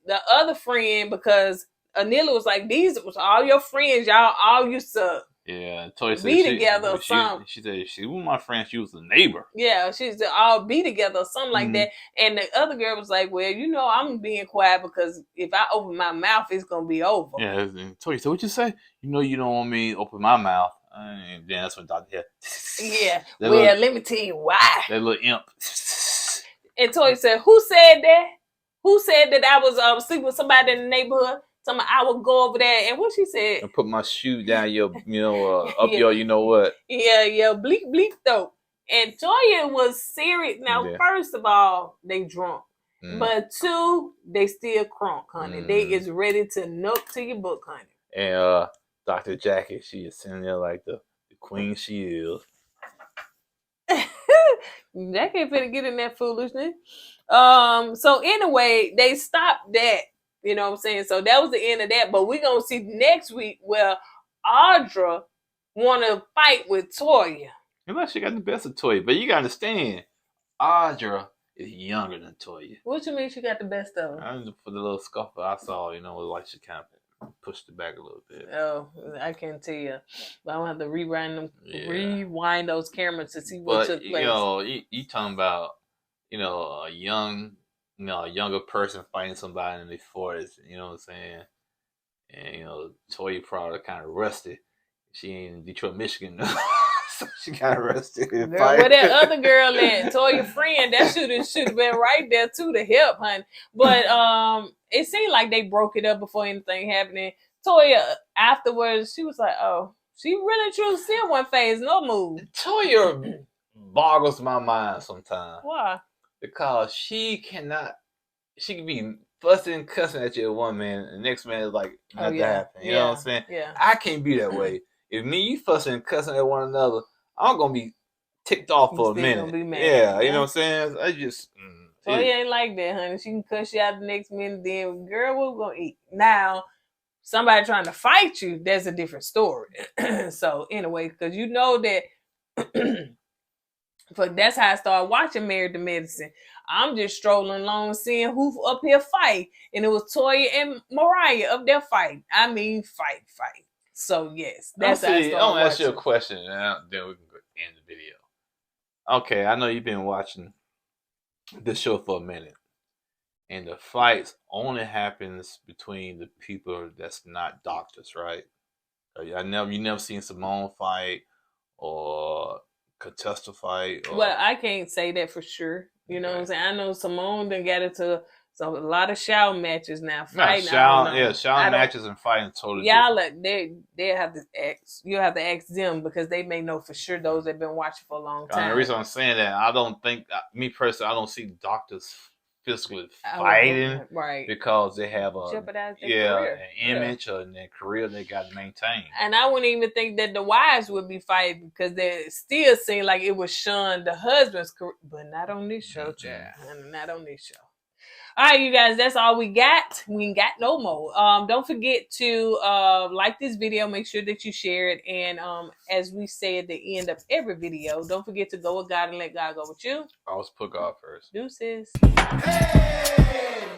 Speaker 1: the other friend, because Anila was like, these was all your friends, y'all all used to
Speaker 3: Toya
Speaker 1: be together or something.
Speaker 3: She said she was my friend, she was a neighbor.
Speaker 1: Yeah, she used to all be together or something like that. And the other girl was like, well, I'm being quiet because if I open my mouth, it's going to be over.
Speaker 3: Yeah, and Toya said, what you say? You don't want me to open my mouth. And then that's when Dr.
Speaker 1: Yeah. Let me tell you why.
Speaker 3: That little imp.
Speaker 1: And Toya said, who said that? Who said that I was sleeping with somebody in the neighborhood? Somebody, I would go over there. And what she said?
Speaker 3: And put my shoe down your, up your, you know what?
Speaker 1: Yeah, bleep, bleep, though. And Toya was serious. Now, first of all, they drunk. But two, they still crunk, honey. They is ready to nook to your book, honey.
Speaker 3: And Dr. Jackie, she is sitting there like the queen she is.
Speaker 1: Jackie ain't finna get in that foolishness. So anyway, they stopped that. You know what I'm saying? So that was the end of that. But we're going to see next week where Audra want to fight with Toya.
Speaker 3: Unless she got the best of Toya. But you got to understand, Audra is younger than Toya.
Speaker 1: What you mean she got the best of her?
Speaker 3: For the little scuffle I saw, like she kind of pushed it back a little bit.
Speaker 1: Oh, I can't tell you. But I'm going to have to rewind those cameras to see what took place.
Speaker 3: You talking about, a younger person fighting somebody in their 40s, you know what I'm saying? And, Toya probably kind of rusty. She ain't in Detroit, Michigan. So she got arrested.
Speaker 1: Girl, where that other girl at, Toya friend, that should have been right there too to help, honey. But it seemed like they broke it up before anything happened. Toya, afterwards, she was like, oh, she really truly still one phase, no move.
Speaker 3: Toya boggles my mind sometimes.
Speaker 1: Why?
Speaker 3: Because she can be fussing and cussing at you one man, and the next man is like, nothing happened. You know what I'm saying?
Speaker 1: Yeah.
Speaker 3: I can't be that way. If you fussing and cussing at one another, I'm going to be ticked off for a minute. You know what I'm saying? I just...
Speaker 1: Toya ain't like that, honey. She can cuss you out the next minute, then, girl, what we going to eat? Now, somebody trying to fight you, that's a different story. So, anyway, because you know that... But that's how I started watching Married to Medicine. I'm just strolling along seeing who up here fight. And it was Toya and Mariah up there fighting. I mean, fight. So, yes, that's how I started
Speaker 3: I'm going to ask you a question, and then we can end the video. Okay, I know you've been watching this show for a minute. And the fights only happens between the people that's not doctors, right? You never seen Simone fight or Contessa fight?
Speaker 1: Well, I can't say that for sure. You know what I'm saying? I know Simone done got into a lot of shower matches now. Fighting,
Speaker 3: shower matches and fighting totally different.
Speaker 1: They have to ask. You have to ask them because they may know for sure those that have been watching for a long time.
Speaker 3: The reason I'm saying that, I don't think, me personally, I don't see doctors physically fighting,
Speaker 1: right?
Speaker 3: Because they have a
Speaker 1: jeopardize their career.
Speaker 3: An image or their career they got to maintain.
Speaker 1: And I wouldn't even think that the wives would be fighting because they still seem like it was shun the husband's career, but not on this show, child. Not on this show. All right, you guys, that's all we got. We ain't got no more. Don't forget to like this video. Make sure that you share it. And as we say at the end of every video, don't forget to go with God and let God go with you.
Speaker 3: Always put God first.
Speaker 1: Deuces.
Speaker 2: Hey!